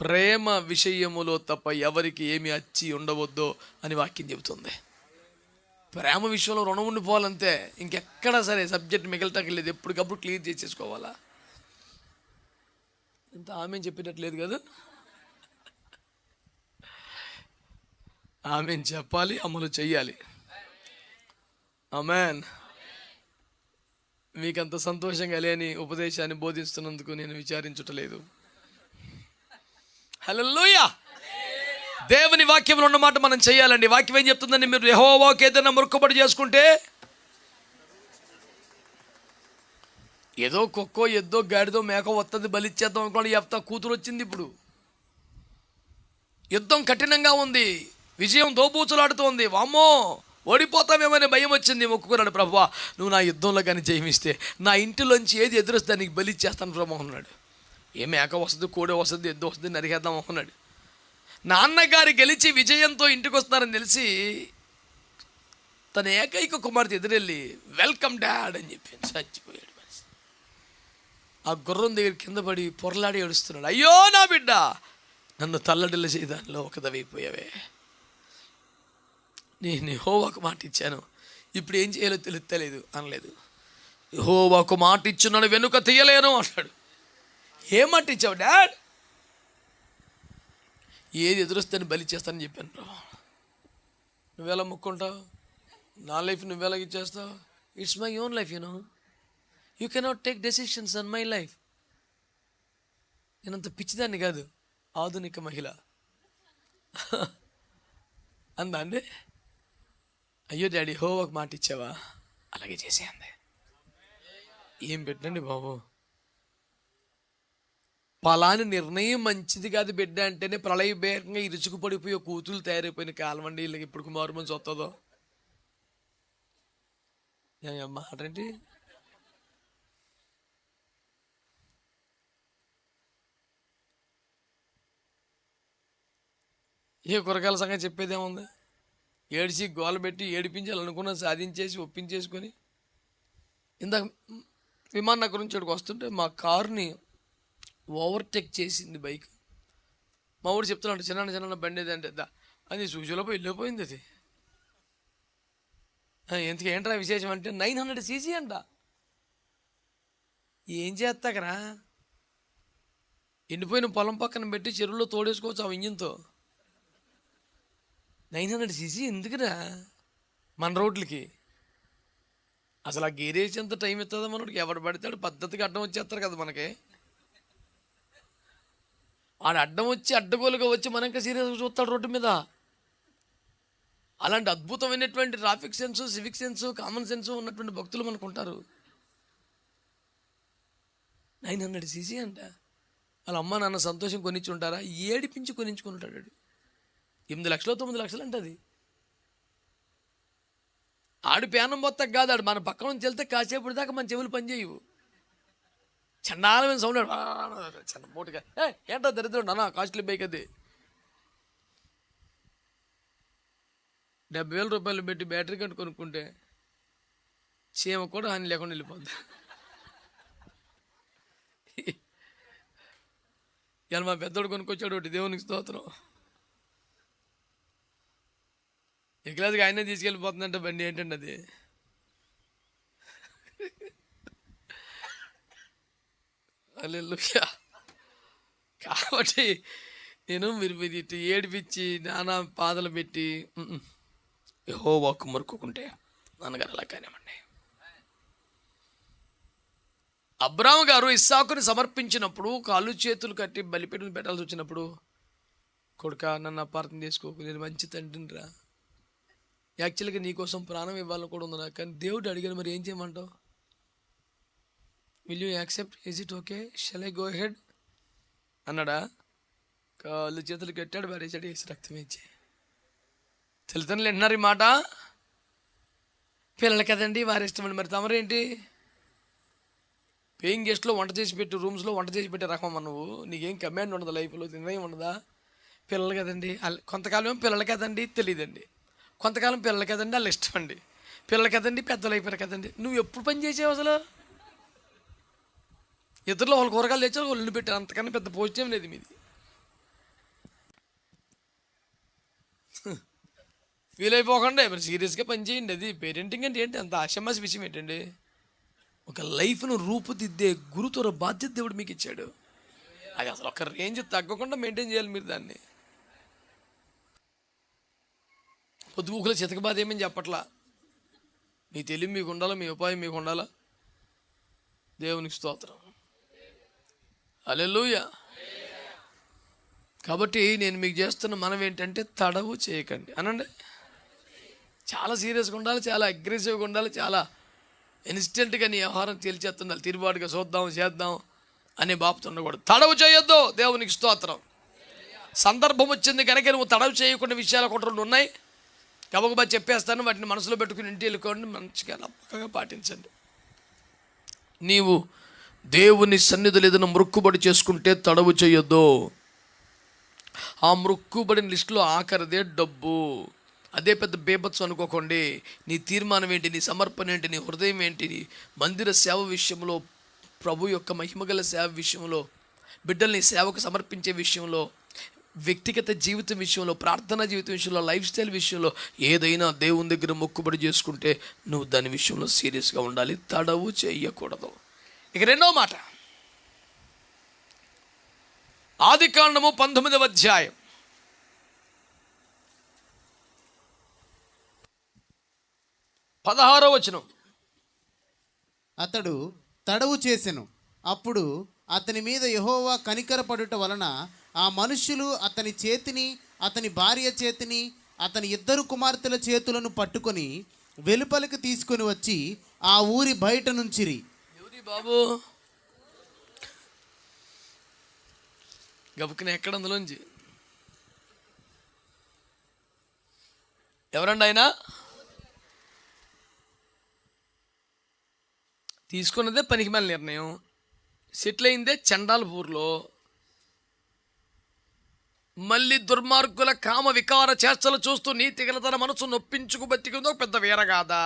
ప్రేమ విషయములో తప్ప ఎవరికి ఏమి అచ్చి ఉండవద్దో అని వాక్యం చెబుతుంది. ప్రేమ విషయంలో రుణం ఉండిపోవాలంతే, ఇంకెక్కడా సరే సబ్జెక్ట్ మిగలటలేదు, ఎప్పటికప్పుడు క్లియర్ చేసేసుకోవాలా. ఇంత ఆమె చెప్పేటట్లేదు కదా, ఆమె చెప్పాలి, అమలు చెయ్యాలి. ఆమెన్. మీకంత సంతోషంగా లేని ఉపదేశాన్ని బోధిస్తున్నందుకు నేను విచారించుటలేదు. హల్లెలూయా. దేవుని వాక్యంలో ఉన్నమాట మనం చెయ్యాలండి. వాక్యం ఏం చెప్తుందండి? మీరు యెహోవాకు ఏదైనా మొక్కుబడి చేసుకుంటే, ఏదో కుక్కో ఎద్దో గాడిదో మేకో వస్తుంది బలిచ్చేద్దాం అనుకోండి, చెప్తా కూతురు వచ్చింది. ఇప్పుడు యుద్ధం కఠినంగా ఉంది, విజయం దోబూచులాడుతోంది. వామ్మో ఓడిపోతామేమనే భయం వచ్చింది. మొక్కుకున్నాడు, ప్రభువా నువ్వు నా యుద్ధంలో కానీ జయమిస్తే నా ఇంటిలోంచి ఏది ఎదురొస్తే నీకు బలిచ్చేస్తాను ప్రభు అన్నాడు. ఏ మేక వస్తుంది, కోడి వస్తుంది, ఎద్దు వస్తుంది, నరికేద్దాం అన్నాడు. నాన్నగారు గెలిచి విజయంతో ఇంటికి వస్తారని తెలిసి తన ఏకైక కుమార్తె ఎదురెళ్ళి వెల్కమ్ డాడ్ అని చెప్పి చచ్చిపోయాడు మనిషి. ఆ గుర్రం దగ్గర కింద పడి పొరలాడి ఏడుస్తున్నాడు. అయ్యో నా బిడ్డ, నన్ను తల్లడిల్ల చేయదానిలో ఒకదవైపోయావే. నేను యెహోవాకు మాట ఇచ్చాను, ఇప్పుడు ఏం చేయాలో తెలుస్తలేదు అనలేదు. యెహోవాకు మాట ఇచ్చున్నాను, వెనుక తీయలేను అన్నాడు. ఏం మాట ఇచ్చావు డాడ్? ఏది ఎదురొస్తాను బలి చేస్తానని చెప్పాను ప్రభు. నువ్వెలా మొక్కుంటావు? నా లైఫ్ నువ్వెలా ఇచ్చేస్తావు? It's my own life, you cannot take decisions on my life. నేనంత పిచ్చిదాన్ని కాదు, ఆధునిక మహిళ అందా అండి. అయ్యో డాడీ యెహోవాకు మాట ఇచ్చావా? అలాగే చేసేయండి. ఏం పెట్టండి బాబు, పలాని నిర్ణయం మంచిది కాదు బిడ్డ అంటేనే ప్రళయబేగంగా ఇరుచుకు పడిపోయి కూతులు తయారైపోయిన కాలమండి. వీళ్ళకి ఇప్పుడు మారు మంచి వస్తుందో మాట ఏంటి? ఏ కూరగాయల సంగతి చెప్పేదేముంది? ఏడిచి గోల పెట్టి ఏడిపించాలనుకున్నా సాధించేసి ఒప్పించేసుకొని, ఇందాక విమానం గురించి ఇక్కడికి వస్తుంటే మా కారుని ఓవర్టేక్ చేసింది బైక్. మా ఊరు చెప్తున్నాడు, చిన్న చిన్న బండి ఏదంటే అది సూచీలోపోయి వెళ్ళిపోయింది. అది ఎందుకు ఏంట్రా విశేషం అంటే 900 cc అంట. ఏం చేస్తాకరా, ఎండిపోయిన పొలం పక్కన పెట్టి చెరువులో తోడేసుకోవచ్చు ఆ ఇంజిన్తో. 900 cc ఎందుకురా మన రోడ్లకి? అసలు ఆ గేరేజ్ ఎంత టైం ఇస్తుందో మనకి? ఎవడు పడతాడు పద్ధతిగా అడ్డం వచ్చేస్తారు కదా మనకి. ఆడ అడ్డం వచ్చి అడ్డగోలుగా వచ్చి మనక సీరియస్గా చూస్తాడు రోడ్డు మీద. అలాంటి అద్భుతమైనటువంటి traffic sense, civic sense, common sense ఉన్నటువంటి భక్తులు మనకు ఉంటారు. 900 cc అంట. వాళ్ళ అమ్మ నాన్న సంతోషం కొనిచ్చి ఉంటారా? ఏడిపించి కొనించుకుని ఉంటాడు. 8 లక్షలు 9 లక్షలు అంటది. ఆడి పేనం మొత్తం కాదు, ఆడు మన పక్క నుంచి వెళ్తే కాసేపటి దాకా మన చెవులు పనిచేయవు. చండాలమైన సౌండ్, చిన్న మూటగా ఏంటో దరిద్రం నాన్న, కాస్ట్లీ బైక్ అది. 70,000 రూపాయలు పెట్టి బ్యాటరీ కట్టు కొనుక్కుంటే చీమ కూడా హాని లేకుండా వెళ్ళిపోద్ది. ఇలా మా పెద్దోడు కొనుక్కొచ్చాడు ఒకటి, దేవునికి స్తోత్రం. ఎగ్లాస్గా ఆయనే తీసుకెళ్ళిపోతుందంటే బండి ఏంటండి అది? హల్లెలూయా. కాబట్టి నేను మీరు ఇటు ఏడిపించి నానా పాదలు పెట్టి యెహోవాకు మొక్కుకుంటే నాన్నగారు అలా కానివ్వండి. అబ్రాహాము గారు ఇస్సాకుని సమర్పించినప్పుడు కాళ్ళు చేతులు కట్టి బలిపీఠం పెట్టాల్సి వచ్చినప్పుడు, కొడుక నన్ను అపార్థం చేసుకోకు, నేను మంచి తండ్రిని రా, యాక్చువల్గా నీకోసం ప్రాణం ఇవ్వాలని కూడా ఉంది నాకు, కానీ దేవుడు అడిగాను, మరి ఏం చేయమంటావు? Will you accept, is it okay, shall I go head అన్నాడా? కాళ్ళు చేతులు కట్టాడు, భార్య వేసి రక్తం ఇచ్చి. తల్లిదండ్రులు వింటున్నారు ఈ మాట? పిల్లలు కదండి వారి ఇష్టమండి. మరి తమరేంటి? పేయింగ్ గెస్ట్లో వంట చేసి పెట్టి, రూమ్స్లో వంట చేసి పెట్టే రకమమ్మా నువ్వు. నీకేం కమాండ్ ఉండదు లైఫ్లో, నిర్ణయం ఉండదా? పిల్లలు కదండి, కొంతకాలం పిల్లలు కదండి తెలియదండి, కొంతకాలం పిల్లలు కదండి వాళ్ళు ఇష్టం అండి, పిల్లలు కదండి పెద్దలు అయిపోయారు కదండి. నువ్వు ఎప్పుడు పని చేసావు అసలు? ఇద్దరులో వాళ్ళు కూరగాయలు తెచ్చారు, వాళ్ళు పెట్టారు, అంతకన్నా పెద్ద పోస్ట్ ఏం లేదు మీది. ఫీల్ అయిపోకండి, మరి సీరియస్గా పనిచేయండి. అది పేరెంటింగ్ అంటే ఏంటి, అంత ఆషమాసి విషయం ఏంటండి? ఒక లైఫ్ను రూపుదిద్దే గురుతర బాధ్యత దేవుడు మీకు ఇచ్చాడు. అది అసలు ఒక రేంజ్ తగ్గకుండా మెయింటైన్ చేయాలి మీరు దాన్ని. పొద్దుగూకుల చితక బాధ ఏమని చెప్పట్లా. మీ తెలివి మీకు ఉండాలా, మీ ఉపాయం మీకు ఉండాలా. దేవునికి స్తోత్రం, హల్లెలూయా. కాబట్టి నేను మీకు చేస్తున్న మనం ఏంటంటే తడవు చేయకండి అనండి. చాలా సీరియస్గా ఉండాలి, చాలా అగ్రెసివ్గా ఉండాలి, చాలా ఇన్స్టెంట్గా నీ వ్యవహారం తేల్చేస్తుండాలి. తిరుగుబాటుగా చూద్దాం చేద్దాం అనే బాపుతో ఉండకూడదు. తడవు చేయొద్దు, దేవునికి స్తోత్రం. సందర్భం వచ్చింది కనుక నువ్వు తడవు చేయకుండా విషయాలు ఒకటి రెండు ఉన్నాయి, గబగబా చెప్పేస్తాను, వాటిని మనసులో పెట్టుకుని ఇంటికి వెళ్ళుకోండి, మంచిగా నమ్మకంగా పాటించండి. నీవు దేవుని సన్నిధిలో ఏదైనా మొక్కుబడి చేసుకుంటే తడవు చేయొద్దు. ఆ మొక్కుబడిన లిస్టులో ఆఖరిదే డబ్బు. అదే పెద్ద బేబత్సం అనుకోకండి. నీ తీర్మానం ఏంటి, నీ సమర్పణ ఏంటి, నీ హృదయం ఏంటి, నీ మందిర సేవ విషయంలో, ప్రభు యొక్క మహిమగల సేవ విషయంలో, బిడ్డల్ని సేవకు సమర్పించే విషయంలో, వ్యక్తిగత జీవితం విషయంలో, ప్రార్థనా జీవితం విషయంలో, లైఫ్ స్టైల్ విషయంలో ఏదైనా దేవుని దగ్గర మొక్కుబడి చేసుకుంటే నువ్వు దాని విషయంలో సీరియస్గా ఉండాలి, తడవు చేయకూడదు. ఇక రెండవ మాట, ఆదికాండము 19వ అధ్యాయం 16వ వచనం. అతడు తడవు చేసెను. అప్పుడు అతని మీద యెహోవా కనికరపడుట వలన ఆ మనుష్యులు అతని చేతిని, అతని భార్య చేతిని, అతని 2 కుమార్తెల చేతులను పట్టుకొని వెలుపలికి తీసుకొని వచ్చి ఆ ఊరి బయట నుంచిరి. ఎవరి బాబు గబుకుని ఎక్కడ అందులోంచి ఎవరండి ఆయన? తీసుకున్నదే పనికిమాలిన నిర్ణయం, సెటిల్ అయిందే చండాలపూర్లో. మళ్ళీ దుర్మార్గుల కామ వికార చేష్టలు చూస్తూ నీతిగల తన మనసు నొప్పించుకు బతికిందో పెద్ద వీరగాదా.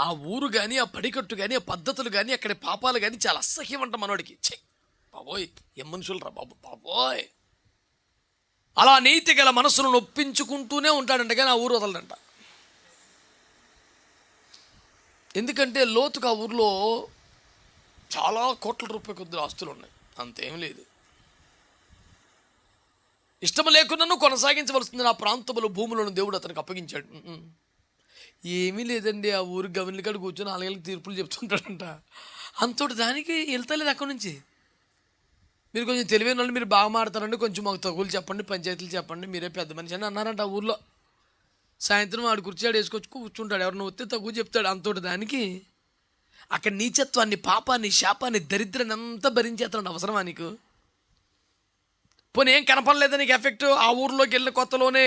ఆ ఊరు కానీ, ఆ పడికట్టు కానీ, ఆ పద్ధతులు కానీ, అక్కడి పాపాలు కానీ చాలా అసహ్యం అంట మనోడికి. బాబోయ్, ఏం మనుషులు రా బాబు, బాబోయ్. అలా నీతి గల మనసును నొప్పించుకుంటూనే ఉంటాడంట, కానీ ఆ ఊరు వదలడంట. ఎందుకంటే లోతుకు ఆ ఊర్లో చాలా కోట్ల రూపాయల కొద్ది ఆస్తులు ఉన్నాయి, అంతేం లేదు. ఇష్టం లేకున్నాను కొనసాగించవలసింది నా ప్రాంతంలో భూములను దేవుడు అతనికి అప్పగించాడు. ఏమీ లేదండి, ఆ ఊరు గవర్నర్ కాడ కూర్చొని 4 ఏళ్ళకి తీర్పులు చెప్తుంటాడంట. అంతటి దానికి వెళ్తలేదు అక్కడి నుంచి. మీరు కొంచెం తెలివైన వాళ్ళు, మీరు బాగా మాడతారండి, కొంచెం మాకు తగులు చెప్పండి, పంచాయతీలు చెప్పండి, మీరే పెద్ద మనిషి అని అన్నారంట ఆ ఊర్లో. సాయంత్రం ఆడు కుర్చీడు వేసుకొచ్చి కూర్చుంటాడు, ఎవరిని వస్తే తగ్గు చెప్తాడు. అంతటి దానికి అక్కడ నీచత్వాన్ని, పాపాన్ని, శాపాన్ని, దరిద్రాన్ని అంతా భరించేస్తాడు. అవసరమా నీకు? పోనీ ఏం కనపడలేదా నీకు ఎఫెక్ట్? ఆ ఊర్లోకి వెళ్ళిన కొత్తలోనే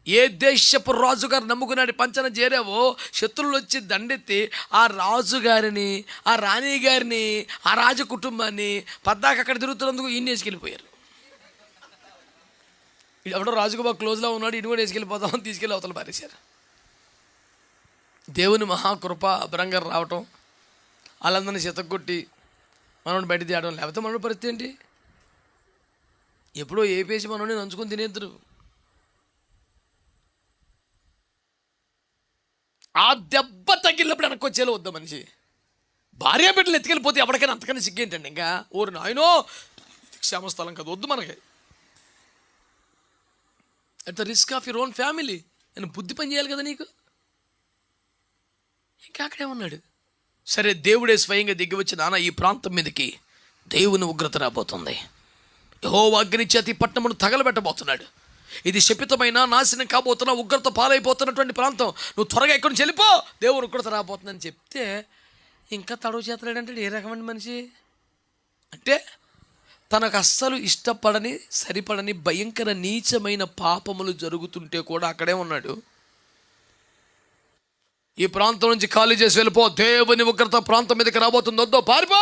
ఏ దేశపు రాజుగారు నమ్ముకున్నాడు పంచన చేరావో శత్రువులు వచ్చి దండెత్తి ఆ రాజుగారిని, ఆ రాణి గారిని, ఆ రాజ కుటుంబాన్ని పద్దాక అక్కడ తిరుగుతున్నందుకు ఈయన వేసుకెళ్ళిపోయారు. ఎవడో రాజుకు బాగా క్లోజ్లో ఉన్నాడు, ఇటు కూడా వేసుకెళ్ళిపోతామని తీసుకెళ్ళి అవతల పారేశారు. దేవుని మహాకృప అభరంగా రావటం, వాళ్ళందరినీ చితగొట్టి మనోడిని బయట తీయడం, లేకపోతే మనోడి పరిస్థితి ఏంటి? ఎప్పుడో ఏ పేసి మనోడిని నంచుకొని తినేద్దరు. ఆ దెబ్బ తగిలినప్పుడు వెనక్కి వచ్చేలా వద్దా మనిషి. భార్య బిడ్డలు ఎత్తుకెళ్ళిపోతే ఎవరికైనా అంతకన్నా సిగ్గేంటండి? ఇంకా ఓరు నాయనో, క్షేమస్థలం కదా, వద్దు మనకి. At the risk of your own family. నేను బుద్ధి పని చేయాలి కదా నీకు. ఇంకా అక్కడే ఉన్నాడు. సరే, దేవుడే స్వయంగా దిగి వచ్చి, నాన్న ఈ ప్రాంతం మీదకి దేవుని ఉగ్రత రాబోతుంది, యెహోవా అగ్ని చేతి పట్టణమును తగలబెట్టబోతున్నాడు, ఇది శపితమైన నాశనం కాబోతున్న ఉగ్రత పాలైపోతున్నటువంటి ప్రాంతం, నువ్వు త్వరగా ఎక్కడి నుంచి వెళ్ళిపో, దేవుడు ఉగ్రత రాబోతుందని చెప్తే ఇంకా తడవు చేతలేడంటే ఏ రకమైన మనిషి అంటే? తనకు అస్సలు ఇష్టపడని, సరిపడని భయంకర నీచమైన పాపములు జరుగుతుంటే కూడా అక్కడే ఉన్నాడు. ఈ ప్రాంతం నుంచి ఖాళీ చేసి వెళ్ళిపో, దేవుని ఉగ్రత ప్రాంతం మీదకి రాబోతుంది, వద్దో పారిపో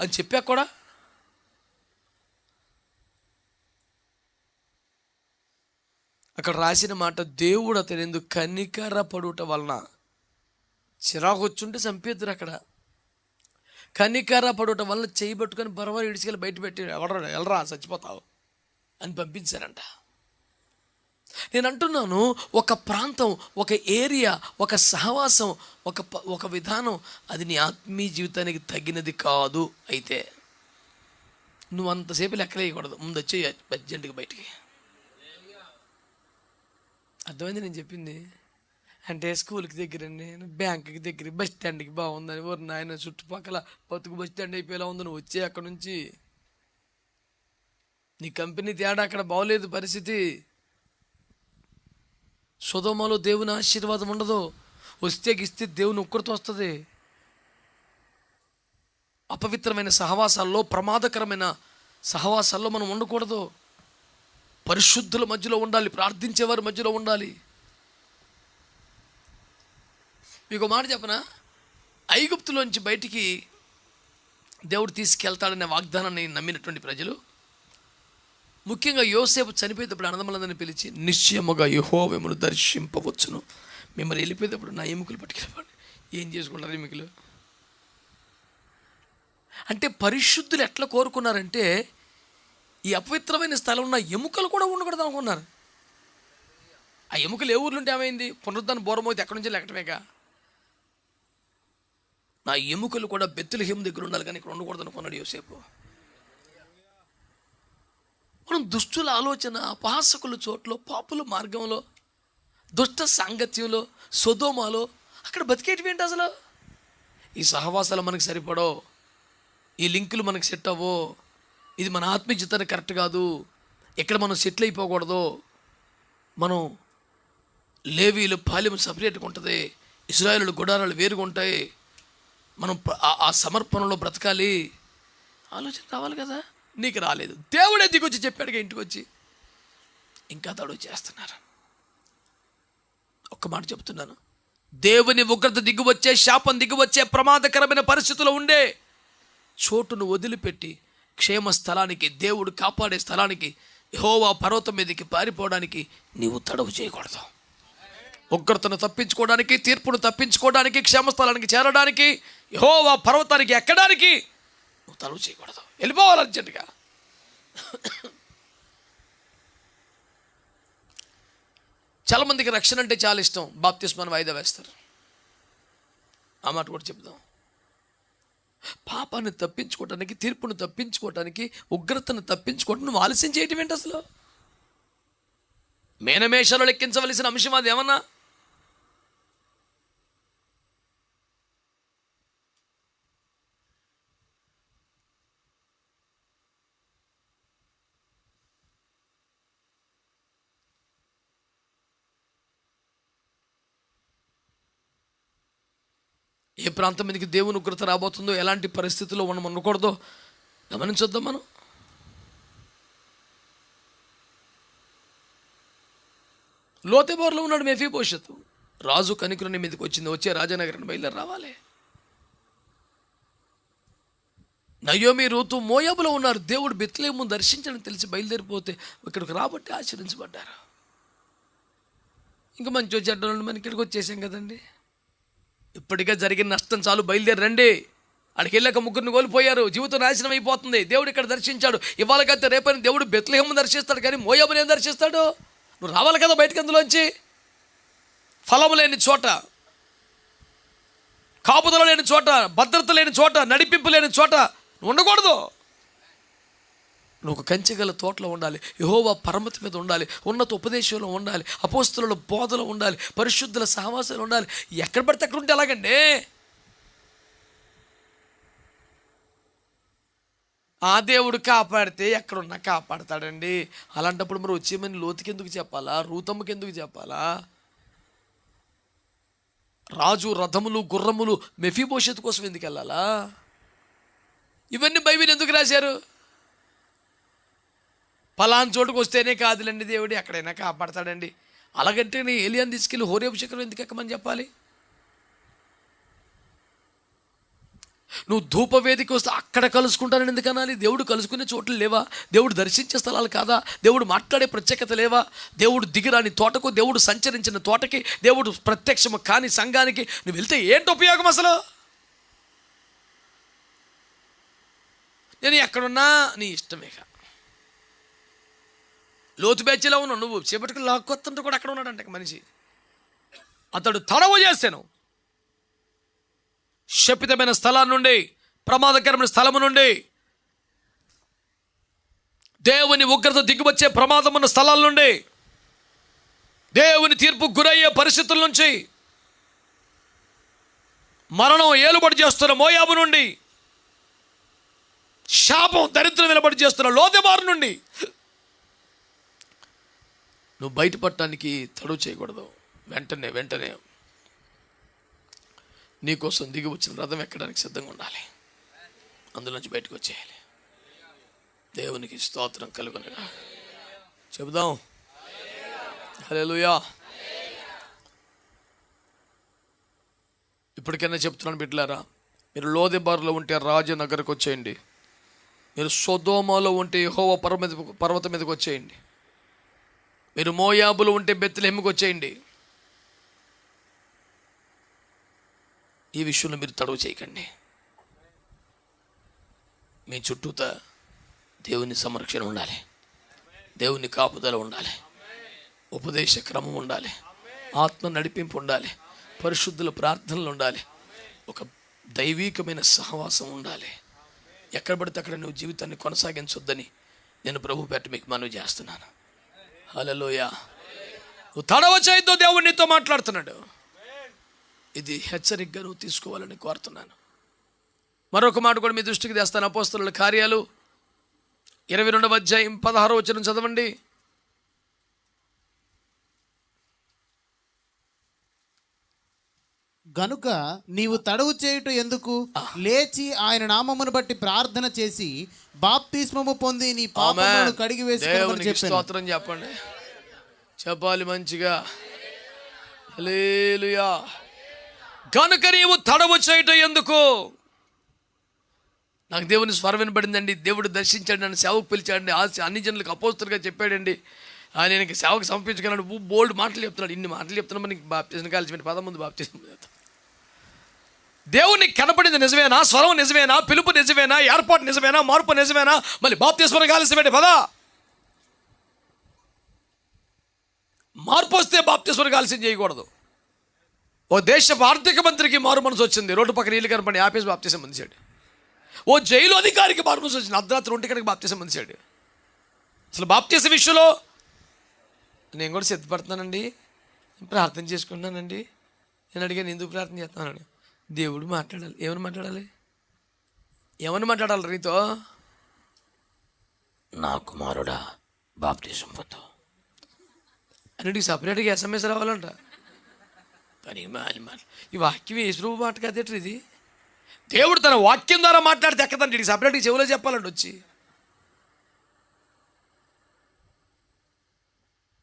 అని చెప్పాక కూడా అక్కడ రాసిన మాట, దేవుడు అతని ఎందుకు కనికర పడుట వలన, చిరాకు వచ్చుంటే చంపేద్దరు అక్కడ, కనికర పడుట వల్ల చేయి పట్టుకొని బరవరు ఇడిచికెళ్ళి బయట పెట్టి ఎవడరా వెళ్ళరా చచ్చిపోతావు అని పంపించారంట. నేను అంటున్నాను, ఒక ప్రాంతం, ఒక ఏరియా, ఒక సహవాసం, ఒక విధానం అది నీ ఆత్మీయ జీవితానికి తగినది కాదు. అయితే నువ్వు అంతసేపు లెక్కలేయకూడదు, ముందు వచ్చే అర్జెంటుగా బయటికి. అర్థమైంది నేను చెప్పింది? అంటే స్కూల్కి దగ్గరండి, బ్యాంకుకి దగ్గర, బస్ స్టాండ్కి బాగుందని ఓరు నాయన చుట్టుపక్కల బతుకు బస్ స్టాండ్ అయిపోయేలా ఉంది. నువ్వు వచ్చే అక్కడ నుంచి నీ కంపెనీ తేడా అక్కడ బాగోలేదు పరిస్థితి. సొదొమలో దేవుని ఆశీర్వాదం ఉండదు. వస్తే గిస్తే దేవుని ఒక్కరితో వస్తుంది. అపవిత్రమైన సహవాసాల్లో, ప్రమాదకరమైన సహవాసాల్లో మనం ఉండకూడదు. పరిశుద్ధుల మధ్యలో ఉండాలి, ప్రార్థించేవారి మధ్యలో ఉండాలి. మీకు మాట చెప్పనా, ఐగుప్తులోంచి బయటికి దేవుడు తీసుకెళ్తాడనే వాగ్దానాన్ని నమ్మినటువంటి ప్రజలు, ముఖ్యంగా యోసేపు చనిపోయేటప్పుడు అన్నదమ్ములందరినీ పిలిచి, నిశ్చయముగా యెహోవా మిమ్మల్ని దర్శింపవచ్చును, మిమ్మల్ని వెళ్ళిపోయేటప్పుడు నా ఎముకలు పట్టుకెళ్ళిపోండి. ఏం చేసుకుంటారు ఎముకలు అంటే? పరిశుద్ధులు ఎట్లా కోరుకున్నారంటే, ఈ అపవిత్రమైన స్థలం ఉన్న ఎముకలు కూడా ఉండకూడదు అనుకున్నారు. ఆ ఎముకలు ఏ ఊర్లుంటే ఏమైంది? పునరుద్ధాన బోరమోతే ఎక్కడి నుంచి లెక్కటమేగా. నా ఎముకలు కూడా బెత్లెహేము దగ్గర ఉండాలి, కానీ ఇక్కడ ఉండకూడదు అనుకున్నాడు యోసేపు. మనం దుష్టుల ఆలోచన, అపహాసకుల చోట్లో, పాపుల మార్గంలో, దుష్ట సాంగత్యంలో, సొదొమలో అక్కడ బతికేటివి ఏంటి అసలు? ఈ సహవాసాలు మనకు సరిపడవు, ఈ లింకులు మనకు సెట్ అవ్వో, ఇది మన ఆత్మీయ జీవితానికి కరెక్ట్ కాదు, ఎక్కడ మనం సెటిల్ అయిపోకూడదు. మనం లేవీలు పాలెం సపరేట్గా ఉంటుంది, ఇశ్రాయేలు గుడారాలు వేరుగా ఉంటాయి, మనం ఆ సమర్పణలో బ్రతకాలి. ఆలోచన రావాలి కదా. నీకు రాలేదు, దేవుడే దిగొచ్చి చెప్పాడుగా ఇంటికి వచ్చి. ఇంకా తడువు చేస్తున్నారు. ఒక్క మాట చెప్తున్నాను, దేవుని ఉగ్రత దిగువచ్చే, శాపం దిగువచ్చే ప్రమాదకరమైన పరిస్థితుల్లో ఉండే చోటును వదిలిపెట్టి క్షేమ స్థలానికి, దేవుడు కాపాడే స్థలానికి, యెహోవా పర్వతం మీదకి పారిపోవడానికి నీవు తడవు చేయకూడదు. ఉగ్రతను తప్పించుకోవడానికి, తీర్పును తప్పించుకోవడానికి, క్షేమస్థలానికి చేరడానికి, యెహోవా పర్వతానికి ఎక్కడానికి నువ్వు తడవు చేయకూడదు. వెళ్ళిపోవాలి అర్జెంటుగా. చాలామందికి రక్షణ అంటే చాలా ఇష్టం, బాప్తిస్మాన్ని వాయిదా వేస్తారు. ఆ మాట కూడా చెప్దాం. పాపాన్ని తప్పించుకోవటానికి, తీర్పును తప్పించుకోవటానికి, ఉగ్రతను తప్పించుకోవటానికి నువ్వు ఆలస్యం చేయటం ఏంటి అసలు? మేనమేషాలు లెక్కించవలసిన అంశం అది ఏమన్నా? ఏ ప్రాంతం మీదకి దేవుని ఉగ్రత రాబోతుందో, ఎలాంటి పరిస్థితుల్లో మనం ఉండకూడదో గమనించొద్దాం. మనం లోతెబోరులో ఉన్నాడు మెఫీబోషెతు. రాజు కనికరుని మీదకి వచ్చింది, వచ్చే రాజనగరాన్ని బయలుదేరి రావాలి. నయోమి, రూతు మోయాబులో ఉన్నారు. దేవుడు బెత్లెహేము దర్శించని తెలిసి బయలుదేరిపోతే ఇక్కడికి రాబట్టి ఆచరించబడ్డారు. ఇంకా మంచి చెడ్డలు మనం ఇక్కడికి వచ్చేసాం కదండి. ఇప్పటికే జరిగిన నష్టం చాలు, బయలుదేరి రండి. అక్కడికి వెళ్ళాక ముగ్గురిని కోల్పోయారు, జీవితం నాశనం అయిపోతుంది. దేవుడు ఇక్కడ దర్శించాడు. ఇవాళకైతే రేపని దేవుడు బెత్లెహేము దర్శిస్తాడు, కానీ మోయాబుని ఏం దర్శిస్తాడు? నువ్వు రావాలి కదా బయటకు. అందులోంచి ఫలము లేని చోట, కాపుదల లేని చోట, భద్రత లేని చోట, నడిపింపు లేని చోట నువ్వు ఉండకూడదు. నువ్వు కంచెగల తోటలో ఉండాలి, యెహోవా పరమతి మీద ఉండాలి, ఉన్నత ఉపదేశంలో ఉండాలి, అపోస్తుల బోధలో ఉండాలి, పరిశుద్ధుల సహవాసాలు ఉండాలి. ఎక్కడ పడితే అక్కడ ఉంటే ఎలాగండి? ఆ దేవుడు కాపాడితే ఎక్కడున్నా కాపాడతాడండి. అలాంటప్పుడు మరి వచ్చేమని లోతుకి ఎందుకు చెప్పాలా? రూతమ్మకి ఎందుకు చెప్పాలా? రాజు రథములు, గుర్రములు మెఫీబోషెతు కోసం ఎందుకు వెళ్ళాలా? ఇవన్నీ బైబిల్ ఎందుకు రాశారు? పలానా చోటుకు వస్తేనే కాదులండి దేవుడు, ఎక్కడైనా కాపాడతాడండి. అలాగంటే నీ ఏలియాని తీసుకెళ్ళి హోరేబు శిఖరం ఎందుకు ఎక్కమని చెప్పాలి? నువ్వు ధూపవేదికి వస్తే అక్కడ కలుసుకుంటానని ఎందుకు అనాలి? దేవుడు కలుసుకునే చోట్లు లేవా? దేవుడు దర్శించే స్థలాలు కాదా? దేవుడు మాట్లాడే ప్రత్యేకత లేవా? దేవుడు దిగిరాని తోటకు, దేవుడు సంచరించిన తోటకి, దేవుడు ప్రత్యక్షము కాని సంఘానికి నువ్వు వెళ్తే ఏంటి ఉపయోగం అసలు? నేను ఎక్కడున్నా నీ ఇష్టమేక. లోతు బెచ్చలో ఉన్నావు నువ్వు, చేపట్టుకు లాక్కొత్తుంటే కూడా అక్కడ ఉన్నాడంట మనిషి. అతడు తడవు చేశాను. శపితమైన స్థలాన్ని నుండి, ప్రమాదకరమైన స్థలము నుండి, దేవుని ఉగ్రత దిగివచ్చే ప్రమాదం ఉన్న స్థలాల నుండి, దేవుని తీర్పు గురయ్యే పరిస్థితుల నుంచి, మరణం ఏలుబడి చేస్తున్న మోయాబు నుండి, శాపం దరిద్రం వెలుబడి చేస్తున్న లోదెబారు నుండి నువ్వు బయటపడటానికి తడువు చేయకూడదు. వెంటనే నీకోసం దిగి వచ్చిన రథం ఎక్కడానికి సిద్ధంగా ఉండాలి. అందులోంచి బయటకు వచ్చేయాలి. దేవునికి స్తోత్రం కలుగునగా. చెబుదాం హల్లెలూయా. ఇప్పటికైనా చెప్తున్నాను బిడ్డలారా, మీరు లోదెబారులో ఉంటే రాజనగర్కి వచ్చేయండి. మీరు సొదొమలో ఉంటే యెహోవా పర్వతం మీదకి వచ్చేయండి. మీరు మోయాబులో ఉంటే బెత్లెహేముకి వచ్చేయండి. ఈ విషయంలో మీరు తడవు చేయకండి. మీ చుట్టూతా దేవుని సంరక్షణ ఉండాలి, దేవుని కాపుదల ఉండాలి, ఉపదేశ క్రమం ఉండాలి, ఆత్మ నడిపింపు ఉండాలి, పరిశుద్ధుల ప్రార్థనలు ఉండాలి, ఒక దైవీకమైన సహవాసం ఉండాలి. ఎక్కడ పడితే అక్కడ నువ్వు జీవితాన్ని కొనసాగించొద్దని నేను ప్రభు పేట మీకు మనవి చేస్తున్నాను. హల్లెలూయా. నువ్వు తడవ చేయొద్దు, దేవుడు నీతో మాట్లాడుతున్నాడు. ఇది హెచ్చరికగా నువ్వు తీసుకోవాలని కోరుతున్నాను. మరొక మాట కూడా మీ దృష్టికి తెస్తాను. అపోస్తలుల కార్యాలు 22వ అధ్యాయం 16వ వచనం చదవండి. గనుక నీవు తడవు చేయుట ఎందుకు? లేచి ఆయన నామమును బట్టి ప్రార్థన చేసి బాప్తిస్మము పొంది నీ పాపములను కడిగి వేసుకోమని చెప్పాను. స్తోత్రం చెప్పండి, చెప్పాలి మంచిగా. హల్లెలూయా. గనుక నీవు తడవు చేయుట ఎందుకు? నాకు దేవుని స్వరం వినబడిందండి. దేవుడు దర్శించాడు, నన్ను సేవకు పిలిచాడండి, అన్ని జనులకు అపోస్తలుగా చెప్పాడండి, నేను సేవకు సమర్పించగలను. బోల్డ్ మాటలు చెప్తున్నాడు. ఇన్ని మాటలు చెప్తున్నా మనకి బాప్తిజం కాల్చి పదముందు బాప్తిజం. దేవునికి కనపడింది నిజమేనా? స్వరం నిజమేనా? పిలుపు నిజమేనా? ఏర్పాటు నిజమేనా? మార్పు నిజమేనా? మళ్ళీ బాప్తిస్మం కాల్సిపెట్టి పదా. మార్పు వస్తే బాప్తిస్మం కాల్సి చేయకూడదు. ఓ దేశపు ఆర్థిక మంత్రికి మారు మనసు వచ్చింది, రోడ్డు పక్కన ఇల్లు కనపడి ఆపేసి బాప్తిసం పొందించాడు. ఓ జైలు అధికారికి మారు మనసు వచ్చింది, అర్ధరాత్రి 1 గంటకి బాప్తిసం పొందించాడు. అసలు బాప్తిసం విషయంలో నేను కూడా సిద్ధపడుతున్నానండి, ప్రార్థన చేసుకుంటున్నానండి. నేను అడిగాను, ఎందుకు ప్రార్థన చేస్తున్నాను? దేవుడు మాట్లాడాలి. ఏమని మాట్లాడాలి? నీతో? నా కుమారుడా బాప్తిసం పొందు అన్నిటికి సపరేట్గా SMS రావాలంట. కానీ ఈ వాక్యం యేసుప్రభు మాట కదేట ఇది. దేవుడు తన వాక్యం ద్వారా మాట్లాడితే ఎక్కదండి, ఇది సపరేట్గా చెవులో చెప్పాలండి వచ్చి.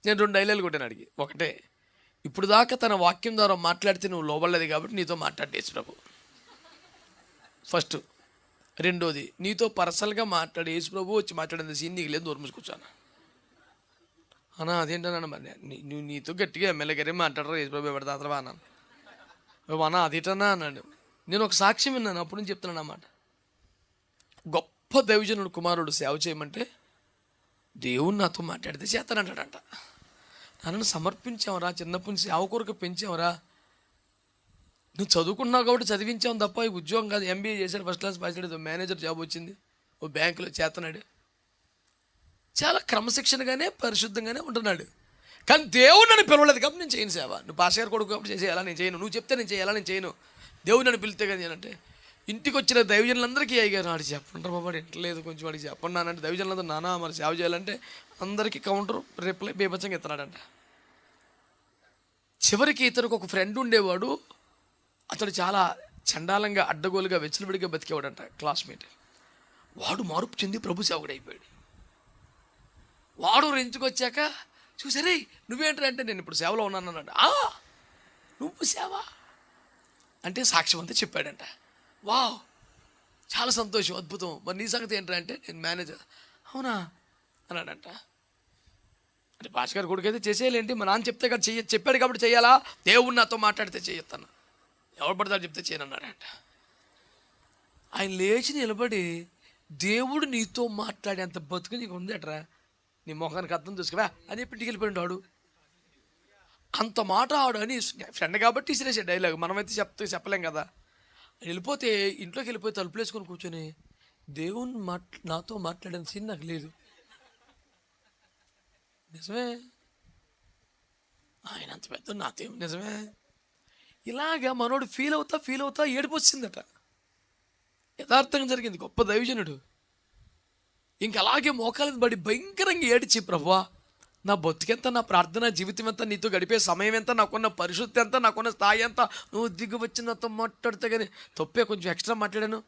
నేను 2 డైలాగులు కొట్టాను అడిగి. ఒకటే, ఇప్పుడు దాకా తన వాక్యం ద్వారా మాట్లాడితే నువ్వు లోబడలేదు కాబట్టి నీతో మాట్లాడే యేసుప్రభు ఫస్ట్. రెండోది, నీతో పర్సనల్గా మాట్లాడే యేసుప్రభు వచ్చి మాట్లాడేది సీన్ నీకు లేదు, దూరం కూర్చోను అన్నా. అదేంటన్నా మరి నువ్వు నీతో గట్టిగా ఎమ్మెల్యే గారే మాట్లాడరా యేసుప్రభు పెడతా అతను అన్నాను. అన్నా అదేటన్నా అన్నాడు. నేను ఒక సాక్ష్యం విన్నాను, అప్పుడు నుంచి చెప్తున్నాను అన్నమాట. గొప్ప దైవజనుడు కుమారుడు సేవ చేయమంటే దేవుడు నాతో మాట్లాడితే చేస్తానంటాడంట. నన్ను సమర్పించావరా, చిన్నప్పటి నుంచి సేవ కొరకు పెంచావరా, నువ్వు చదువుకున్నావు కాబట్టి చదివించావు తప్ప ఈ ఉద్యోగం కాదు. MBA చేశాడు, ఫస్ట్ క్లాస్ పాస్ అయ్యాడు, మేనేజర్ జాబ్ వచ్చింది, ఓ బ్యాంకులో చేస్తున్నాడు. చాలా క్రమశిక్షణగానే పరిశుద్ధంగానే ఉంటున్నాడు. కానీ దేవుడు నన్ను పిలవలేదు కాబట్టి నేను చేయను సేవ. నువ్వు పాస్ గారు కొడుకు కాబట్టి చేసేయాలా, నేను చేయను. నువ్వు చెప్తే నేను చేయాలా, నేను చేయను. దేవుడు నన్ను పిలితే కదా నేనంటే. ఇంటికి వచ్చిన దైవజనులందరికీ అయ్యారు, వాడికి చెప్పండి రా బాబు, ఇంటలేదు కొంచెం వాడికి చెప్పండి నానంటే. దైవజనులందరూ నానా మరి సేవ చేయాలంటే అందరికీ కౌంటర్ రిప్లై బీభత్సంగా ఇస్తున్నాడంట. చివరికి ఇతనికి ఒక ఫ్రెండ్ ఉండేవాడు, అతడు చాలా చండాలంగా అడ్డగోలుగా వెచ్చలవిడిగా బతికేవాడంట, క్లాస్మేట్. వాడు మార్పు చెంది ప్రభు సేవకుడు అయిపోయాడు. వాడు రెంచుకు వచ్చాక చూసారే నువ్వేంటంటే అంటే నేను ఇప్పుడు సేవలో ఉన్నాను అన్నాడు. నువ్వు సేవ అంటే సాక్ష్యం అంతా చెప్పాడంట. వావ్, చాలా సంతోషం, అద్భుతం. మరి నీ సంగతి ఏంటంటే నేను మేనేజర్. అవునా అన్నాడంట. అంటే భాష గారి కొడుకు అయితే చేసేయాలేంటి, మా నాన్న చెప్తే కదా చెప్పాడు కాబట్టి చేయాలా, దేవుడు నాతో మాట్లాడితే చేయొస్తాను, ఎవరు పడతాడు చెప్తే చేయనన్నాడంట. ఆయన లేచి నిలబడి దేవుడు నీతో మాట్లాడేంత బతుకు నీకు ఉందట్రా, నీ మొఖానికి అర్థం చూసుకురా అని ఇంటికి వెళ్ళిపోయాడు వాడు. అంత మాట ఆడు అని ఫ్రెండ్ కాబట్టి ఇసిరేసే డైలాగ్, మనమైతే చెప్పలేం కదా. వెళ్ళిపోతే ఇంట్లోకి వెళ్ళిపోయి తలుపులు వేసుకొని కూర్చొని దేవుని నాతో మాట్లాడిన సీన్ నాకు లేదు. నిజమే, ఆయన అంత పెద్ద నాతో నిజమే. ఇలాగా మనోడు ఫీల్ అవుతా ఏడుపు వచ్చిందట. యథార్థంగా జరిగింది. గొప్ప దైవజనుడు ఇంక అలాగే మోకాలు పడి భయంకరంగా ఏడిచి, ప్రభువా నా బతుకెంత, నా ప్రార్థన జీవితం ఎంత, నీతో గడిపే సమయం ఎంత, నాకున్న పరిశుద్ధి ఎంత, నాకున్న స్థాయి ఎంత, నువ్వు దిగు వచ్చి నాతో మాట్లాడితే కానీ తప్పే, కొంచెం ఎక్స్ట్రా మాట్లాడాను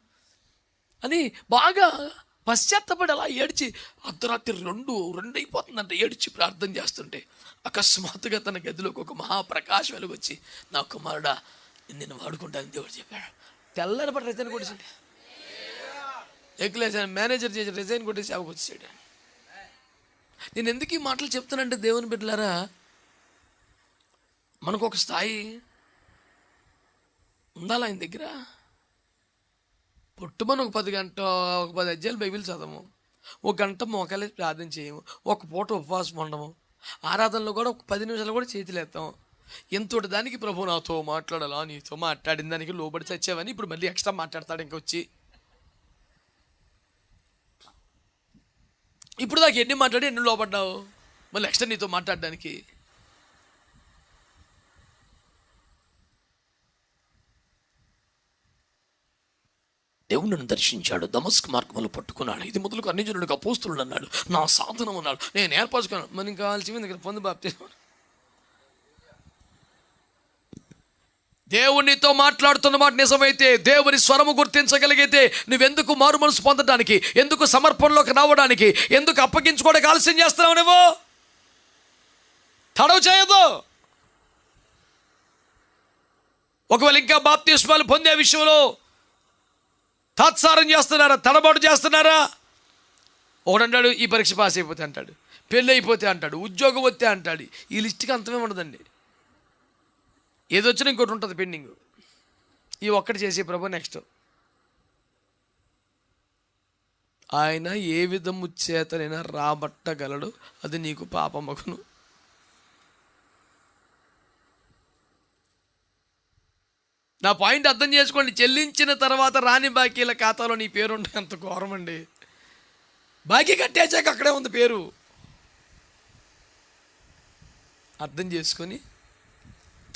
అని బాగా పశ్చాత్తపడి అలా ఏడ్చి అర్ధరాత్రి రెండు అయిపోతుందంట ఏడ్చి ప్రార్థన చేస్తుంటే అకస్మాత్తుగా తన గదిలోకి ఒక మహాప్రకాశం వెలుగొచ్చి, నా కుమారుడా నిన్ను వాడుకుంటానని దేవుడు చెప్పాడు. తెల్లని పడి రిజైన్ కొట్టేసాడు. ఎక్కలేసాను మేనేజర్ చేసి రిజైన్ కొట్టేసి అవకొచ్చాడు. నేను ఎందుకు ఈ మాటలు చెప్తానంటే, దేవుని బిడ్డలారా, మనకు ఒక స్థాయి ఉండాలి ఆయన దగ్గర. పుట్టుమని ఒక 10 అధ్యాయాలు బైబిల్ చదవము, 1 గంట మోకాలేసి ప్రార్థన చేయము, 1 పూట ఉపవాసం ఉండము, ఆరాధనలో కూడా ఒక 10 నిమిషాలు కూడా చేతులేస్తాం. ఎంతటి దానికి ప్రభు నాతో మాట్లాడాలా, నీతో మాట్లాడిన దానికి లోబడి చచ్చావని ఇప్పుడు మళ్ళీ ఎక్స్ట్రా మాట్లాడతాడు. ఇంకొచ్చి ఇప్పుడు దాకా ఎన్ని మాట్లాడి ఎన్ని లోపడ్డావు, మళ్ళీ ఎక్స్ట్రా నీతో మాట్లాడడానికి. దేవుడు నన్ను దర్శించాడు, దమస్కు మార్గంలో పట్టుకున్నాడు, ఇది మొదలుకు అన్ని జనులకు అపోస్తులుడు అన్నాడు, నా సాధనం అన్నాడు, నేను ఏర్పరచుకున్నాను. మరి ఇంకా కావాల్సింది ఇక్కడ పొంది బాప్తిస్మం. దేవునితో మాట్లాడుతున్న మాట నిజమైతే, దేవుని స్వరము గుర్తించగలిగితే, నువ్వెందుకు మారు మనసు పొందడానికి, ఎందుకు సమర్పణలోకి రావడానికి, ఎందుకు అప్పగించుకోవడానికి ఆలస్యం చేస్తున్నావు? నువ్వు తడవు చేయదు. ఒకవేళ ఇంకా బాప్తిస్మాలు పొందే విషయంలో తాత్సారం చేస్తున్నారా, తడబాటు చేస్తున్నారా? ఒకడంటాడు ఈ పరీక్ష పాస్ అయిపోతే అంటాడు, పెళ్ళి అయిపోతే అంటాడు, ఉద్యోగం వస్తే అంటాడు. ఈ లిస్ట్కి అంతమే ఉండదండి. ఏదొచ్చినా ఇంకోటి ఉంటుంది పెండింగ్. ఈ ఒక్కటి చేసే ప్రభు నెక్స్ట్. ఆయన ఏ విధము చేతనైనా రాబట్టగలడు, అది నీకు పాపమగును. నా పాయింట్ అర్థం చేసుకోండి. చెల్లించిన తర్వాత రాని బాకీల ఖాతాలో నీ పేరు ఉంటే అంత ఘోరం అండి. బాకీ కట్టేసాక అక్కడే ఉంది పేరు. అర్థం చేసుకొని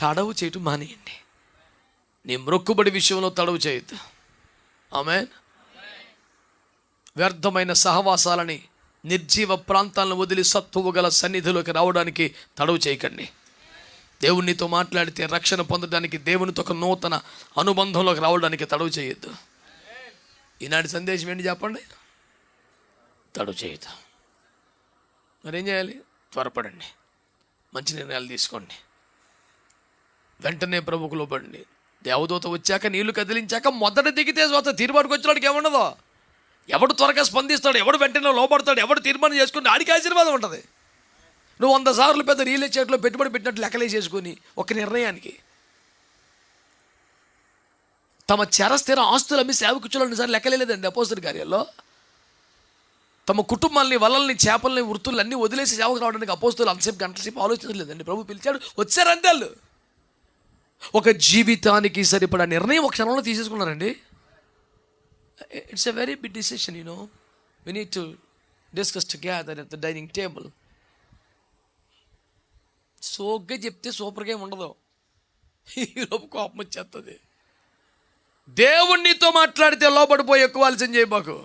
తడవు చేయటం మానేయండి. నీ మ్రొక్కుబడి విషయంలో తడవు చేయొద్దు. ఆమేన్. వ్యర్థమైన సహవాసాలని, నిర్జీవ ప్రాంతాలను వదిలి సత్తువు గల సన్నిధిలోకి రావడానికి తడవు చేయకండి. దేవునితో మాట్లాడితే రక్షణ పొందడానికి, దేవునితో ఒక నూతన అనుబంధంలోకి రావడానికి తడవు చేయొద్దు. ఈనాటి సందేశం ఏంటి చెప్పండి? తడవు చేయొద్దు. మరేం చేయాలి? త్వరపడండి, మంచి నిర్ణయాలు తీసుకోండి, వెంటనే ప్రభువుకు లోబడండి. దేవదూత వచ్చాక, నీళ్లు కదిలించాక మొదట దిగితే తీర్మానికి వచ్చినాడికి ఏముండదో. ఎవడు త్వరగా స్పందిస్తాడు, ఎవడు వెంటనే లోబడతాడు, ఎవడు తీర్మానం చేసుకుని ఆడికి ఆశీర్వాదం ఉంటుంది. నువ్వు 100 సార్లు పెద్ద రియల్ ఎస్టేట్లో పెట్టుబడి పెట్టినట్టు లెక్కలేసేసుకొని ఒక నిర్ణయానికి తమ స్థిర ఆస్తులు అమ్మి సేవకుచ్చులను సార్లు లెక్కలేదండి అపోస్తలుల కార్యాల్లో. తమ కుటుంబాలని, వలల్ని, చేపల్ని, వృత్తులు అన్నీ వదిలేసి సేవకు రావడానికి అపోస్తలులు అంతసేపు గంటల సేపు ఆలోచించలేదండి. ప్రభు పిలిచాడు, వచ్చారు అంతేళ్ళు. ఒక జీవితానికి సరిపడా నిర్ణయం ఒక క్షణంలో తీసేసుకున్నారండి. It's a very big decision, you know. We need to discuss together at the dining table. సోగ్గా చెప్తే సూపర్గా ఏమి ఉండదు, ఈలోపు కోపం వచ్చేస్తుంది. దేవుణ్ణితో మాట్లాడితే లోపడిపోయి ఎక్కువ ఆలోచన చేయబాకు.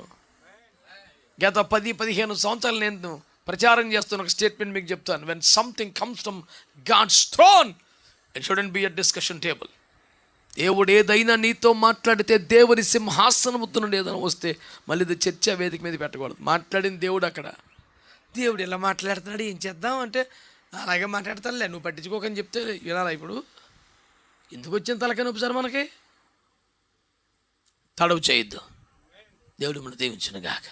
గత 10-15 సంవత్సరాలు నేను ప్రచారం చేస్తున్న ఒక స్టేట్మెంట్ మీకు చెప్తాను. When something comes from God's throne, it shouldn't be a discussion table. దేవుడు ఏదైనా నీతో మాట్లాడితే, దేవుని సింహాసనముతో నుండి ఏదైనా వస్తే మళ్ళీ ఇది చర్చా వేదిక మీద పెట్టకూడదు. మాట్లాడిన దేవుడు అక్కడ, దేవుడు ఇలా మాట్లాడుతున్నాడు ఏం చేద్దాం అంటే, అలాగే మాట్లాడతానులే నువ్వు పట్టించుకోకని చెప్తే వినాలా? ఇప్పుడు ఎందుకు వచ్చిన తలకాయ నొప్పి సార్ మనకి? తడవు చేయొద్దు. దేవుడు మనం దీవించును గాక.